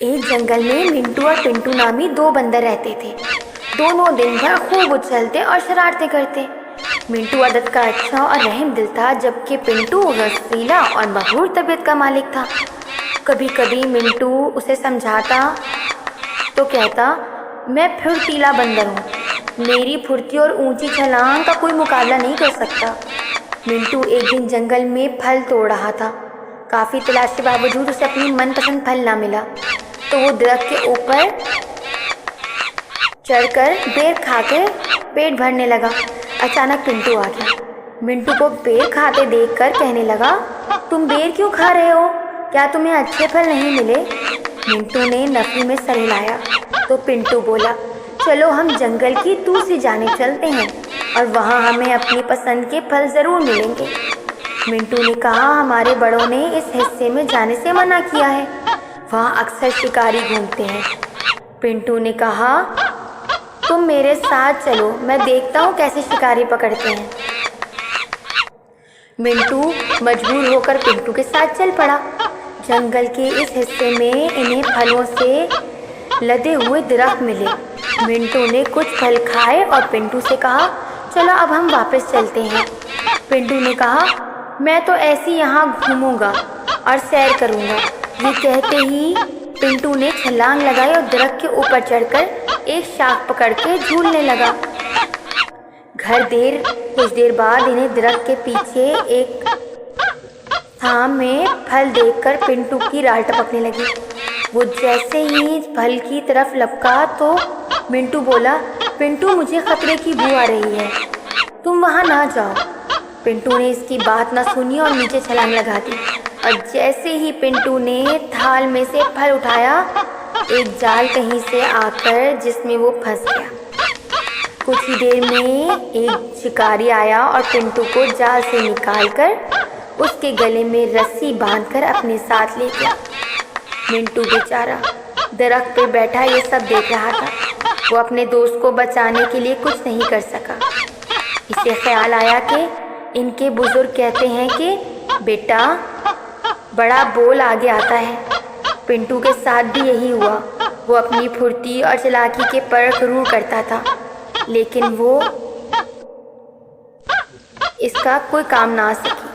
एक जंगल में मिंटू और पिंटू नामी दो बंदर रहते थे। दोनों दिन भर खूब उछलते और शरारतें करते। मिंटू आदत का अच्छा और रहम दिल था, जबकि पिंटू रसीला और मशहूर तबीयत का मालिक था। कभी कभी मिंटू उसे समझाता तो कहता, मैं फुर्तीला बंदर हूँ, मेरी फुर्ती और ऊंची छलांग का कोई मुकाबला नहीं कर सकता। मिंटू एक दिन जंगल में फल तोड़ रहा था। काफ़ी तलाश के बावजूद उसे अपनी मनपसंद फल ना मिला, तो वो दरख्त के ऊपर चढ़कर बेर खाकर पेट भरने लगा। अचानक पिंटू आ गया। मिंटू को बेर खाते देखकर कहने लगा, तुम बेर क्यों खा रहे हो? क्या तुम्हें अच्छे फल नहीं मिले? मिंटू ने नफी में सर हिलाया तो पिंटू बोला, चलो हम जंगल की दूसरी जानिब चलते हैं और वहाँ हमें अपनी पसंद के फल ज़रूर मिलेंगे। मिंटू ने कहा, हमारे बड़ों ने इस हिस्से में जाने से मना किया है, वहाँ अक्सर शिकारी घूमते हैं। पिंटू ने कहा, तुम मेरे साथ चलो, मैं देखता हूँ कैसे शिकारी पकड़ते हैं। मिंटू मजबूर होकर पिंटू के साथ चल पड़ा। जंगल के इस हिस्से में इन्हें फलों से लदे हुए दरख्त मिले। मिंटू ने कुछ फल खाए और पिंटू से कहा, चलो अब हम वापस चलते हैं। पिंटू ने कहा, मैं तो ऐसे यहाँ घूमूंगा और सैर करूँगा। ये कहते ही पिंटू ने छलांग लगाई और दरख्त के ऊपर चढ़कर एक शाख पकड़ के झूलने लगा। कुछ देर बाद इन्हें दरख्त के पीछे एक थाम में फल देखकर पिंटू की राल टपकने लगी। वो जैसे ही फल की तरफ लपका तो मिंटू बोला, पिंटू मुझे खतरे की बू आ रही है, तुम वहाँ ना जाओ। पिंटू ने इसकी बात ना सुनी और नीचे छलांग लगा दी। और जैसे ही पिंटू ने थाल में से फल उठाया, एक जाल कहीं से आकर जिसमें वो फंस गया। कुछ ही देर में एक शिकारी आया और पिंटू को जाल से निकालकर उसके गले में रस्सी बांधकर अपने साथ ले गया। मिंटू बेचारा दरख्त पे बैठा ये सब देख रहा था। वो अपने दोस्त को बचाने के लिए कुछ नहीं कर सका। इसे ख्याल आया कि इनके बुजुर्ग कहते हैं कि बेटा, बड़ा बोल आगे आता है। पिंटू के साथ भी यही हुआ। वो अपनी फुर्ती और चालाकी के परख जरूर करता था, लेकिन वो इसका कोई काम ना आ सकी।